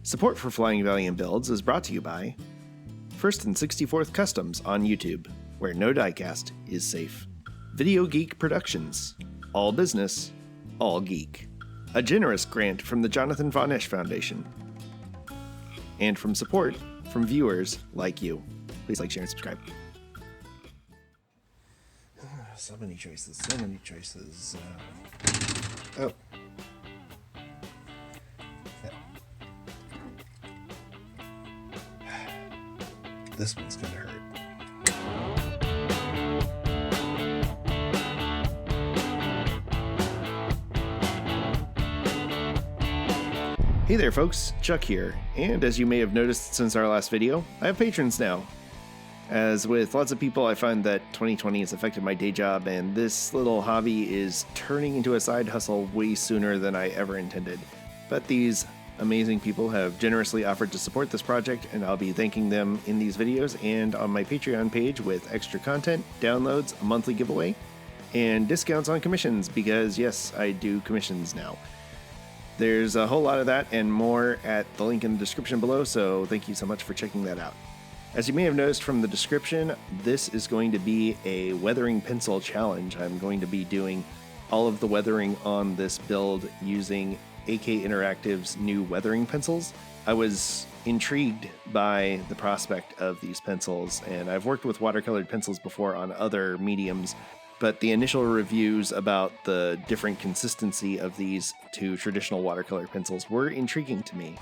Support for Flying Valiant builds is brought to you by 1st and 64th Customs on YouTube, where no diecast is safe. Video Geek Productions, all business, all geek. A generous grant from the Jonathan Von Esch Foundation. And from support from viewers like you. Please like, share, and subscribe. So many choices, so many choices. Oh. This one's gonna hurt. Hey there folks, Chuck here, and as you may have noticed since our last video, I have patrons now. As with lots of people, I find that 2020 has affected my day job, and this little hobby is turning into a side hustle way sooner than I ever intended. But these amazing people have generously offered to support this project, and I'll be thanking them in these videos and on my Patreon page with extra content, downloads, a monthly giveaway, and discounts on commissions, because yes, I do commissions now. There's a whole lot of that and more at the link in the description below, so thank you so much for checking that out. As you may have noticed from the description, this is going to be a weathering pencil challenge. I'm going to be doing all of the weathering on this build using AK Interactive's new weathering pencils. I was intrigued by the prospect of these pencils, and I've worked with watercolored pencils before on other mediums, but the initial reviews about the different consistency of these to traditional watercolor pencils were intriguing to me.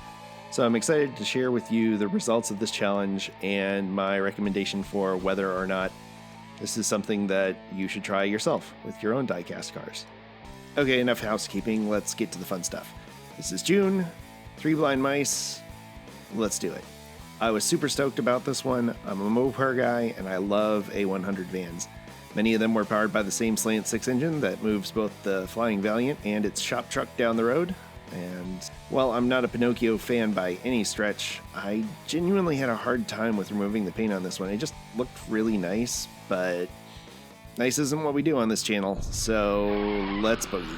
So I'm excited to share with you the results of this challenge and my recommendation for whether or not this is something that you should try yourself with your own diecast cars. Okay, enough housekeeping, let's get to the fun stuff. This is June, Three Blind Mice, let's do it. I was super stoked about this one. I'm a Mopar guy and I love A100 vans. Many of them were powered by the same Slant 6 engine that moves both the Flying Valiant and its shop truck down the road. And while I'm not a Pinocchio fan by any stretch, I genuinely had a hard time with removing the paint on this one. It just looked really nice, but nice isn't what we do on this channel, so let's boogie.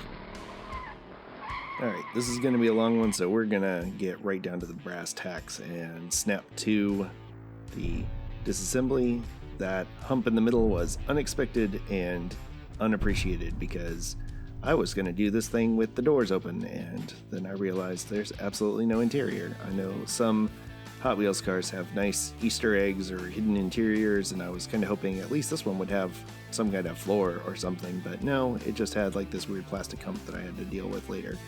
Alright, this is going to be a long one, so we're going to get right down to the brass tacks and snap to the disassembly. That hump in the middle was unexpected and unappreciated because I was going to do this thing with the doors open, and then I realized there's absolutely no interior. I know some Hot Wheels cars have nice Easter eggs or hidden interiors, and I was kind of hoping at least this one would have some kind of floor or something, but no, it just had like this weird plastic hump that I had to deal with later.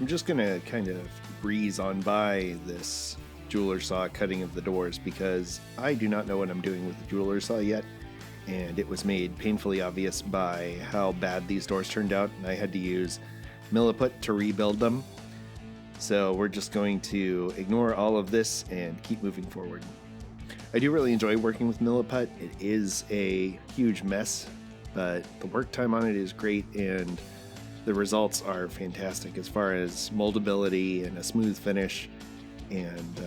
I'm just going to kind of breeze on by this jeweler saw cutting of the doors because I do not know what I'm doing with the jeweler saw yet, and it was made painfully obvious by how bad these doors turned out, and I had to use milliput to rebuild them. So we're just going to ignore all of this and keep moving forward. I do really enjoy working with milliput. It is a huge mess, but the work time on it is great, and the results are fantastic as far as moldability and a smooth finish, and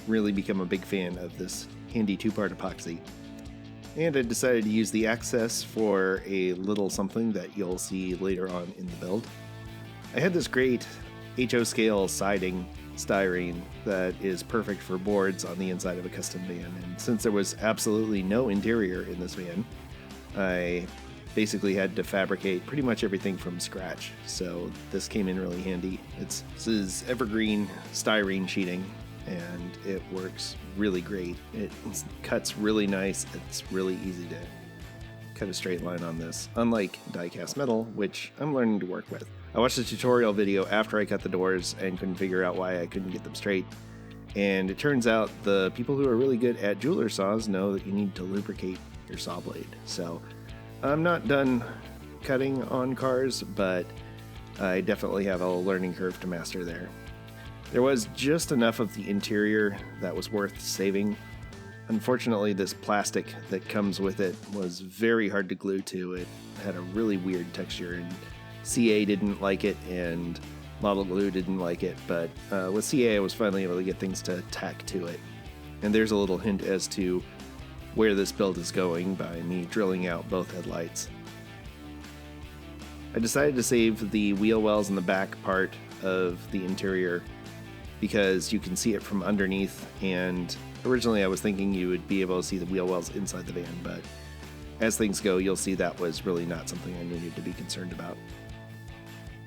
really become a big fan of this handy two-part epoxy. And I decided to use the access for a little something that you'll see later on in the build. I had this great HO scale siding styrene that is perfect for boards on the inside of a custom van, and since there was absolutely no interior in this van, I basically had to fabricate pretty much everything from scratch, so this came in really handy. This is evergreen styrene sheeting, and it works really great. It cuts really nice. It's really easy to cut a straight line on this, unlike diecast metal, which I'm learning to work with. I watched a tutorial video after I cut the doors and couldn't figure out why I couldn't get them straight, and it turns out the people who are really good at jeweler saws know that you need to lubricate your saw blade. So I'm not done cutting on cars, but I definitely have a learning curve to master there. There was just enough of the interior that was worth saving. Unfortunately, this plastic that comes with it was very hard to glue to. It had a really weird texture, and CA didn't like it, and Model Glue didn't like it, but with CA I was finally able to get things to tack to it. And there's a little hint as to where this build is going by me drilling out both headlights. I decided to save the wheel wells in the back part of the interior because you can see it from underneath, and originally I was thinking you would be able to see the wheel wells inside the van, but as things go, you'll see that was really not something I needed to be concerned about.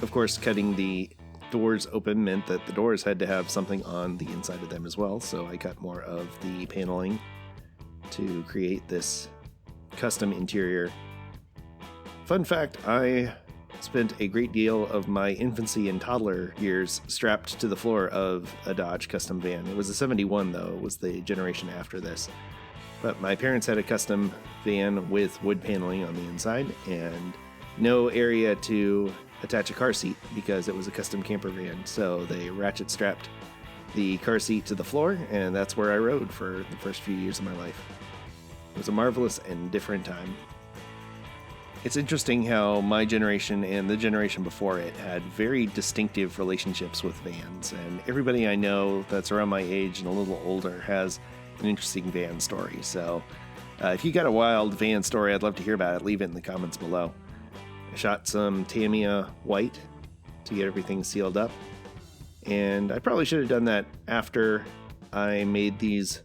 Of course, cutting the doors open meant that the doors had to have something on the inside of them as well, so I cut more of the paneling to create this custom interior. Fun fact, I spent a great deal of my infancy and toddler years strapped to the floor of a Dodge custom van. It was a 71 though, it was the generation after this. But my parents had a custom van with wood paneling on the inside and no area to attach a car seat because it was a custom camper van. So they ratchet strapped the car seat to the floor, and that's where I rode for the first few years of my life. It was a marvelous and different time. It's interesting how my generation and the generation before it had very distinctive relationships with vans, and everybody I know that's around my age and a little older has an interesting van story. So if you got a wild van story, I'd love to hear about it. Leave it in the comments below. I shot some Tamiya white to get everything sealed up, and I probably should have done that after I made these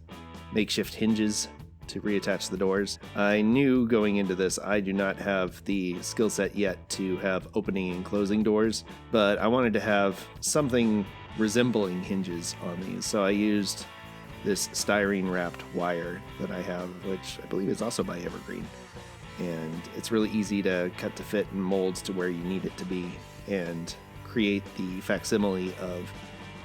makeshift hinges to reattach the doors. I knew going into this I do not have the skill set yet to have opening and closing doors, but I wanted to have something resembling hinges on these, so I used this styrene wrapped wire that I have, which I believe is also by Evergreen. And it's really easy to cut to fit and mold to where you need it to be and create the facsimile of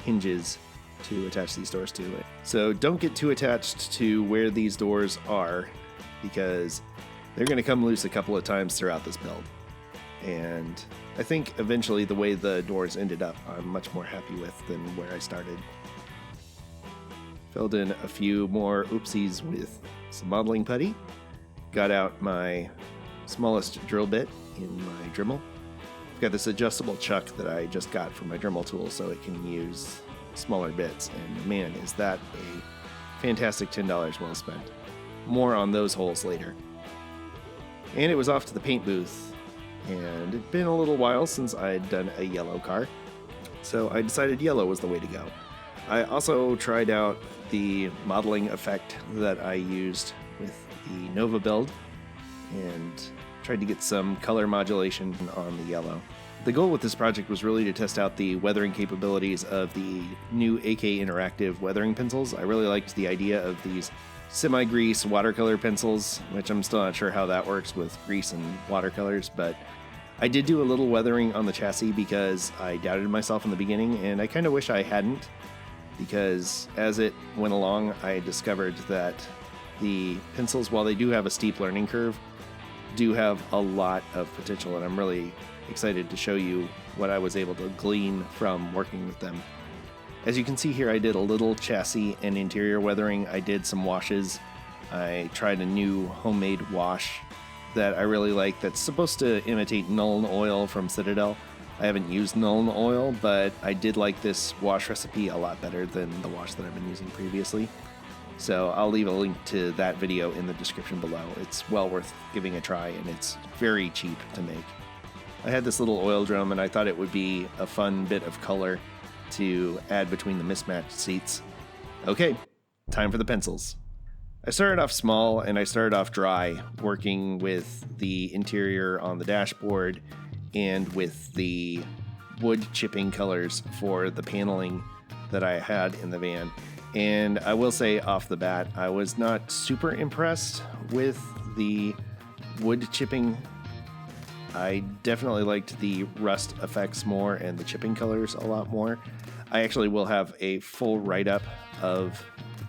hinges to attach these doors to it. So don't get too attached to where these doors are, because they're going to come loose a couple of times throughout this build. And I think eventually the way the doors ended up, I'm much more happy with than where I started. Filled in a few more oopsies with some modeling putty. Got out my smallest drill bit in my Dremel. I've got this adjustable chuck that I just got from my Dremel tool so it can use smaller bits, and man, is that a fantastic $10 well spent. More on those holes later. And it was off to the paint booth, and it'd been a little while since I'd done a yellow car, so I decided yellow was the way to go. I also tried out the modeling effect that I used with the Nova build and tried to get some color modulation on the yellow. The goal with this project was really to test out the weathering capabilities of the new AK Interactive weathering pencils. I really liked the idea of these semi-grease watercolor pencils, which I'm still not sure how that works with grease and watercolors, but I did do a little weathering on the chassis because I doubted myself in the beginning, and I kind of wish I hadn't, because as it went along, I discovered that the pencils, while they do have a steep learning curve, do have a lot of potential, and I'm really excited to show you what I was able to glean from working with them. As you can see here, I did a little chassis and interior weathering. I did some washes. I tried a new homemade wash that I really like that's supposed to imitate Nuln oil from Citadel. I haven't used Nuln oil, but I did like this wash recipe a lot better than the wash that I've been using previously. So I'll leave a link to that video in the description below. It's well worth giving a try, and it's very cheap to make. I had this little oil drum, and I thought it would be a fun bit of color to add between the mismatched seats. Okay, time for the pencils. I started off small, and I started off dry, working with the interior on the dashboard and with the wood chipping colors for the paneling that I had in the van. And I will say off the bat, I was not super impressed with the wood chipping. I definitely liked the rust effects more and the chipping colors a lot more. I actually will have a full write-up of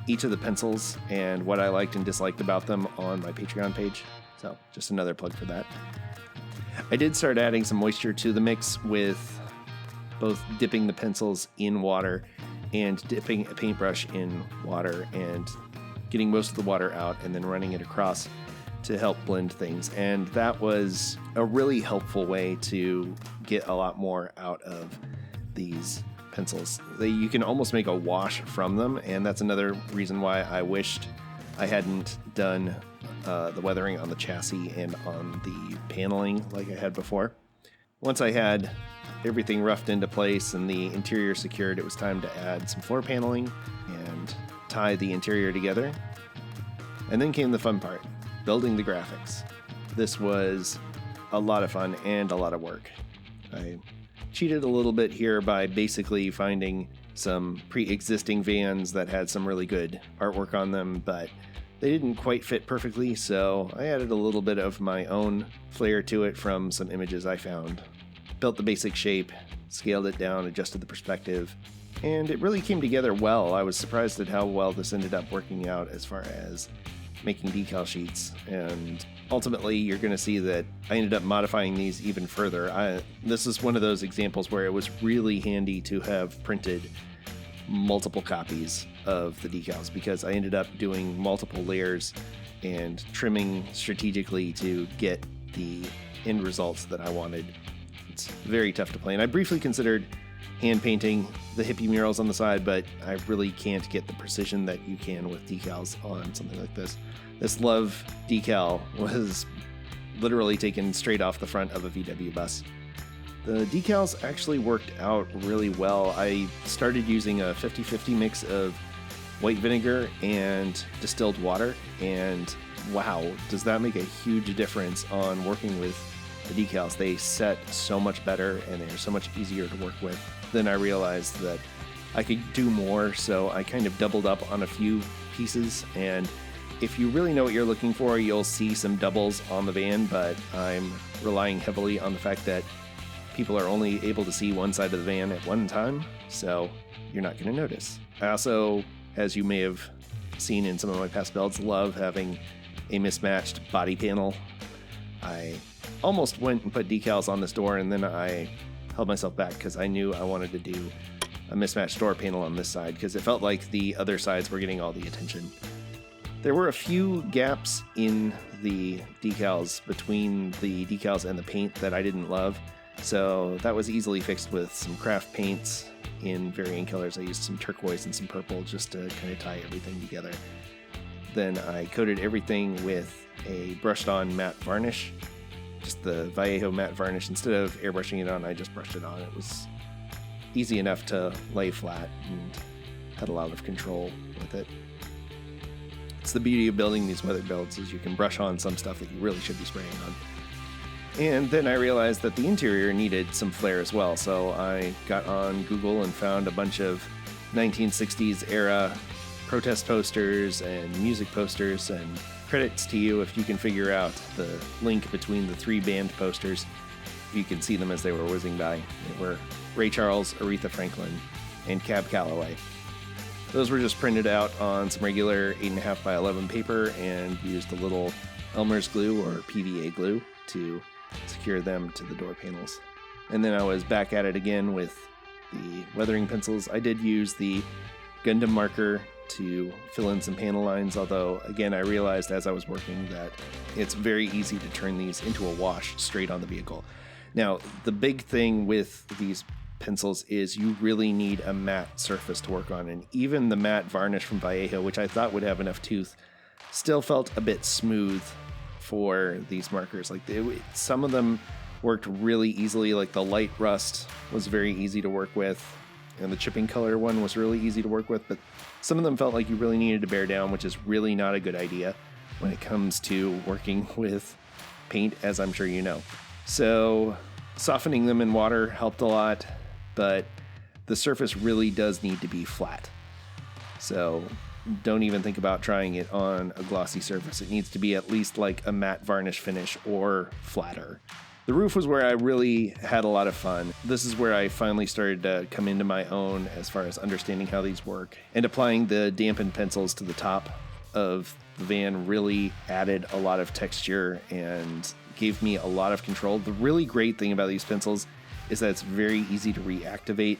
each of the pencils and what I liked and disliked about them on my Patreon page. So just another plug for that. I did start adding some moisture to the mix with both dipping the pencils in water and dipping a paintbrush in water and getting most of the water out and then running it across to help blend things. And that was a really helpful way to get a lot more out of these pencils. You can almost make a wash from them, and that's another reason why I wished I hadn't done the weathering on the chassis and on the paneling like I had before. Once I had everything roughed into place and the interior secured, it was time to add some floor paneling and tie the interior together. And then came the fun part, building the graphics. This was a lot of fun and a lot of work. I cheated a little bit here by basically finding some pre-existing vans that had some really good artwork on them, but they didn't quite fit perfectly, so I added a little bit of my own flair to it from some images I found. Built the basic shape, scaled it down, adjusted the perspective, and it really came together well. I was surprised at how well this ended up working out as far as making decal sheets, and ultimately you're going to see that I ended up modifying these even further. This is one of those examples where it was really handy to have printed multiple copies of the decals, because I ended up doing multiple layers and trimming strategically to get the end results that I wanted. It's very tough to play, and I briefly considered hand painting the hippie murals on the side, but I really can't get the precision that you can with decals on something like this. This love decal was literally taken straight off the front of a VW bus. The decals actually worked out really well. I started using a 50-50 mix of white vinegar and distilled water, and wow, does that make a huge difference on working with the decals. They set so much better and they're so much easier to work with. Then I realized that I could do more, so I kind of doubled up on a few pieces, and if you really know what you're looking for, you'll see some doubles on the van, but I'm relying heavily on the fact that people are only able to see one side of the van at one time, so you're not going to notice. I also, as you may have seen in some of my past builds, love having a mismatched body panel. I almost went and put decals on this door, and then I held myself back because I knew I wanted to do a mismatched door panel on this side because it felt like the other sides were getting all the attention. There were a few gaps in the decals between the decals and the paint that I didn't love, so that was easily fixed with some craft paints in varying colors. I used some turquoise and some purple just to kind of tie everything together. Then I coated everything with a brushed on matte varnish, just the Vallejo matte varnish. Instead of airbrushing it on, I just brushed it on. It was easy enough to lay flat and had a lot of control with it. It's the beauty of building these weather builds, is you can brush on some stuff that you really should be spraying on. And then I realized that the interior needed some flair as well, so I got on Google and found a bunch of 1960s era protest posters and music posters, and credits to you if you can figure out the link between the three band posters. You can see them as they were whizzing by. They were Ray Charles, Aretha Franklin, and Cab Calloway. Those were just printed out on some regular 8.5 by 11 paper and used a little Elmer's glue or PVA glue to secure them to the door panels. And then I was back at it again with the weathering pencils. I did use the Gundam marker to fill in some panel lines, although again I realized as I was working that it's very easy to turn these into a wash straight on the vehicle. Now, the big thing with these pencils is you really need a matte surface to work on, and even the matte varnish from Vallejo, which I thought would have enough tooth, still felt a bit smooth for these markers. Like some of them worked really easily, like the light rust was very easy to work with, and the chipping color one was really easy to work with, but some of them felt like you really needed to bear down, which is really not a good idea when it comes to working with paint, as I'm sure you know. So softening them in water helped a lot, but the surface really does need to be flat. So don't even think about trying it on a glossy surface. It needs to be at least like a matte varnish finish or flatter. The roof was where I really had a lot of fun. This is where I finally started to come into my own as far as understanding how these work, and applying the dampened pencils to the top of the van really added a lot of texture and gave me a lot of control. The really great thing about these pencils is that it's very easy to reactivate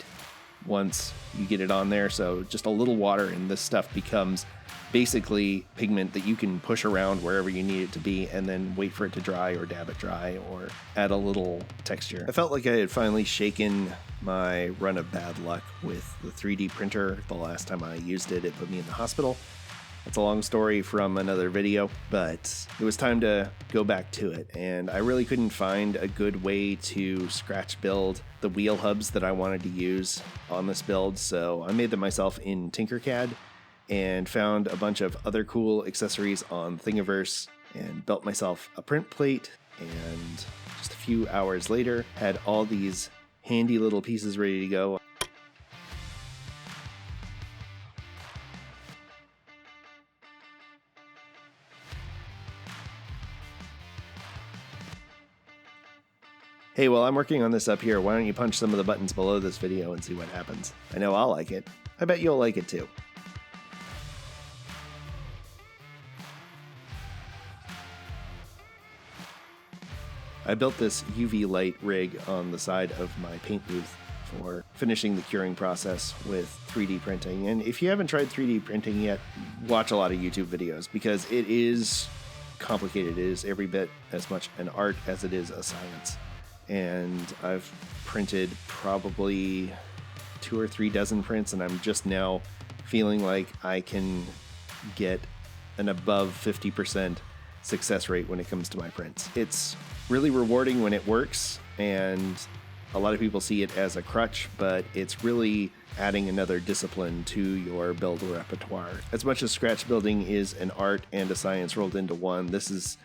once you get it on there. So just a little water and this stuff becomes basically pigment that you can push around wherever you need it to be and then wait for it to dry or dab it dry or add a little texture. I felt like I had finally shaken my run of bad luck with the 3D printer. The last time I used it, it put me in the hospital. It's a long story from another video, but it was time to go back to it, and I really couldn't find a good way to scratch build the wheel hubs that I wanted to use on this build, so I made them myself in Tinkercad and found a bunch of other cool accessories on Thingiverse and built myself a print plate, and just a few hours later had all these handy little pieces ready to go. Hey, while I'm working on this up here, why don't you punch some of the buttons below this video and see what happens? I know I'll like it. I bet you'll like it too. I built this UV light rig on the side of my paint booth for finishing the curing process with 3D printing. And if you haven't tried 3D printing yet, watch a lot of YouTube videos because it is complicated. It is every bit as much an art as it is a science. And I've printed probably 2 or 3 dozen prints, and I'm just now feeling like I can get an above 50% success rate when it comes to my prints. It's really rewarding when it works, and a lot of people see it as a crutch, but it's really adding another discipline to your build repertoire. As much as scratch building is an art and a science rolled into one, this is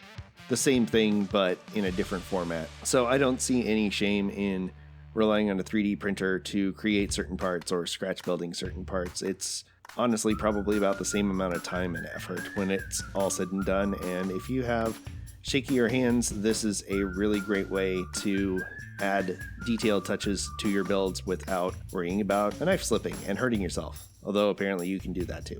the same thing but in a different format. So I don't see any shame in relying on a 3D printer to create certain parts or scratch building certain parts. It's honestly probably about the same amount of time and effort when it's all said and done, and if you have shakier hands, this is a really great way to add detailed touches to your builds without worrying about a knife slipping and hurting yourself, although apparently you can do that too.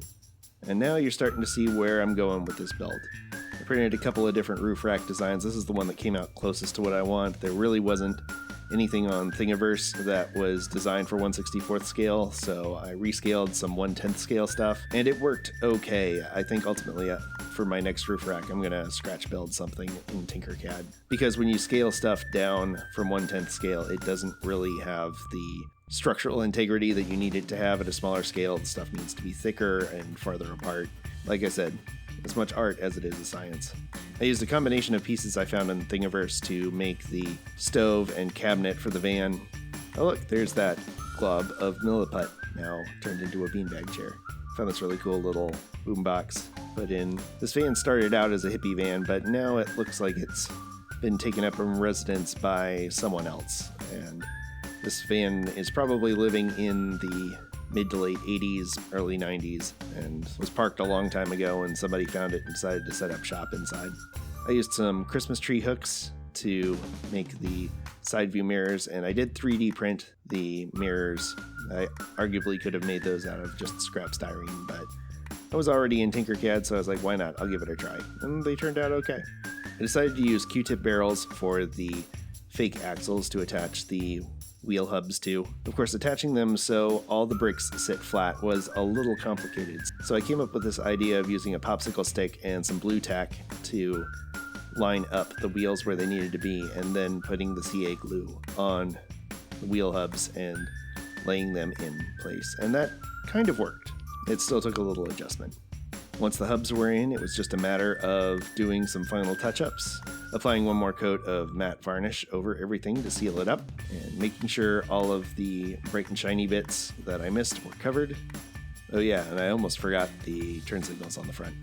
And now you're starting to see where I'm going with this build. I printed a couple of different roof rack designs. This is the one that came out closest to what I want. There really wasn't anything on Thingiverse that was designed for 1/64th scale, so I rescaled some 1/10th scale stuff, and it worked okay. I think ultimately for my next roof rack, I'm gonna scratch build something in Tinkercad, because when you scale stuff down from 1/10th scale, it doesn't really have the structural integrity that you need it to have at a smaller scale. The stuff needs to be thicker and farther apart. Like I said, as much art as it is a science. I used a combination of pieces I found in Thingiverse to make the stove and cabinet for the van. Oh look, there's that glob of milliput now turned into a beanbag chair. Found this really cool little boombox put in. This van started out as a hippie van, but now it looks like it's been taken up in residence by someone else. And this van is probably living in the mid to late 80s, early 90s, and was parked a long time ago, and somebody found it and decided to set up shop inside. I used some Christmas tree hooks to make the side view mirrors, and I did 3D print the mirrors. I arguably could have made those out of just scrap styrene, but I was already in Tinkercad, so I was like, why not? I'll give it a try. And they turned out okay. I decided to use Q-tip barrels for the fake axles to attach the wheel hubs to. Of course, attaching them so all the bricks sit flat was a little complicated. So I came up with this idea of using a popsicle stick and some blue tack to line up the wheels where they needed to be, and then putting the CA glue on the wheel hubs and laying them in place. And that kind of worked. It still took a little adjustment. Once the hubs were in, it was just a matter of doing some final touch-ups, applying one more coat of matte varnish over everything to seal it up, and making sure all of the bright and shiny bits that I missed were covered. Oh yeah, and I almost forgot the turn signals on the front.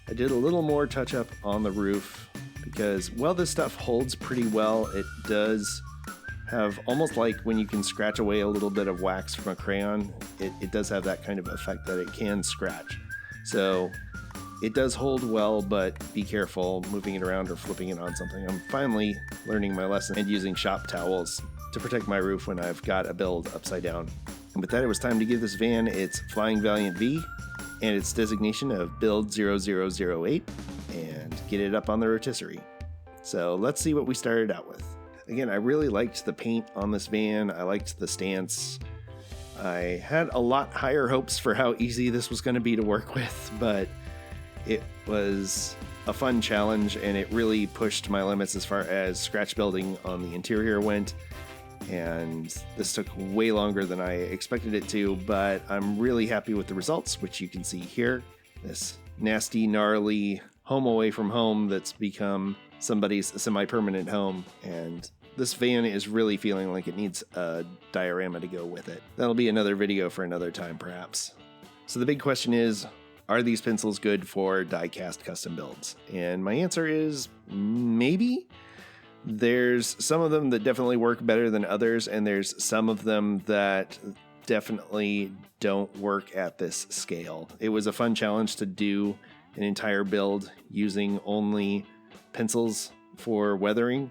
I did a little more touch-up on the roof because, while this stuff holds pretty well, it does have almost like when you can scratch away a little bit of wax from a crayon, it does have that kind of effect that it can scratch. So it does hold well, but be careful moving it around or flipping it on something. I'm finally learning my lesson and using shop towels to protect my roof when I've got a build upside down. And with that, it was time to give this van its Flying Valiant V and its designation of Build 0008 and get it up on the rotisserie. So let's see what we started out with. Again, I really liked the paint on this van. I liked the stance. I had a lot higher hopes for how easy this was going to be to work with, but it was a fun challenge, and it really pushed my limits as far as scratch building on the interior went. And this took way longer than I expected it to, but I'm really happy with the results, which you can see here. this nasty, gnarly home away from home that's become somebody's semi-permanent home, and this van is really feeling like it needs a diorama to go with it. That'll be another video for another time, perhaps. So the big question is, are these pencils good for die-cast custom builds? And my answer is maybe. There's some of them that definitely work better than others, and there's some of them that definitely don't work at this scale. It was a fun challenge to do an entire build using only pencils for weathering,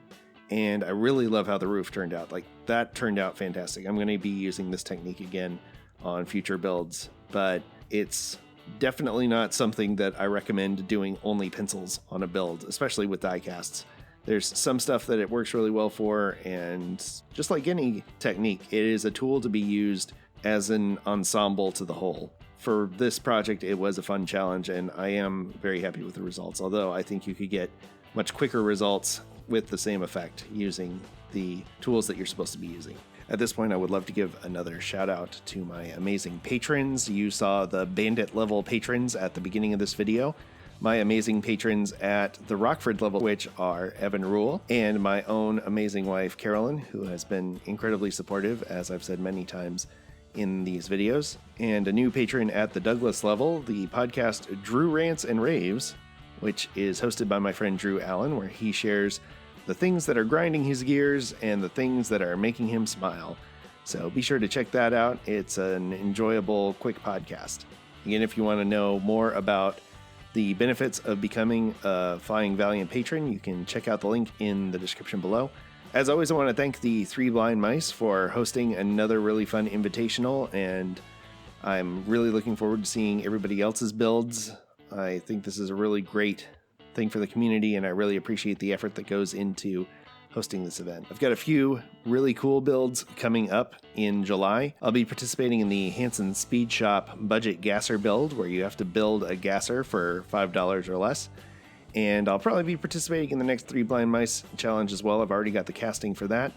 and I really love how the roof turned out. Like, that turned out fantastic. I'm going to be using this technique again on future builds, but it's definitely not something that I recommend doing only pencils on a build, especially with die casts. There's some stuff that it works really well for, and just like any technique, it is a tool to be used as an ensemble to the whole. For this project, it was a fun challenge, and I am very happy with the results, although I think you could get much quicker results with the same effect using the tools that you're supposed to be using. At this point, I would love to give another shout out to my amazing patrons. You saw the Bandit level patrons at the beginning of this video. My amazing patrons at the Rockford level, which are Evan Rule, and my own amazing wife, Carolyn, who has been incredibly supportive, as I've said many times in these videos. And a new patron at the Douglas level, the podcast Drew Rants and Raves, which is hosted by my friend Drew Allen, where he shares the things that are grinding his gears and the things that are making him smile. So be sure to check that out. It's an enjoyable, quick podcast. Again, if you want to know more about the benefits of becoming a Flying Valiant patron, you can check out the link in the description below. As always, I want to thank the Three Blind Mice for hosting another really fun invitational, and I'm really looking forward to seeing everybody else's builds. I think this is a really great thing for the community, and I really appreciate the effort that goes into hosting this event. I've got a few really cool builds coming up in July. I'll be participating in the Hanson Speed Shop budget gasser build, where you have to build a gasser for $5 or less. And I'll probably be participating in the next Three Blind Mice challenge as well. I've already got the casting for that.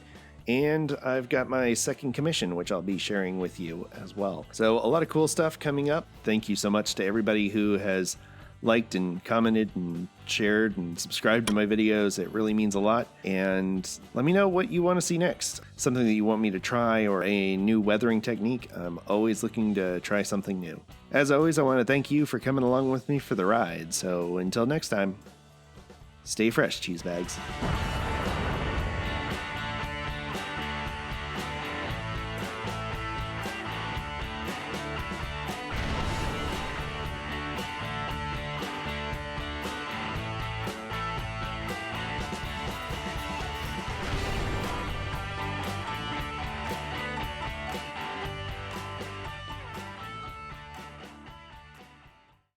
And I've got my second commission, which I'll be sharing with you as well. So a lot of cool stuff coming up. Thank you so much to everybody who has liked and commented and shared and subscribed to my videos. It really means a lot. And let me know what you want to see next. Something that you want me to try, or a new weathering technique. I'm always looking to try something new. As always, I want to thank you for coming along with me for the ride. So until next time, stay fresh, cheese bags.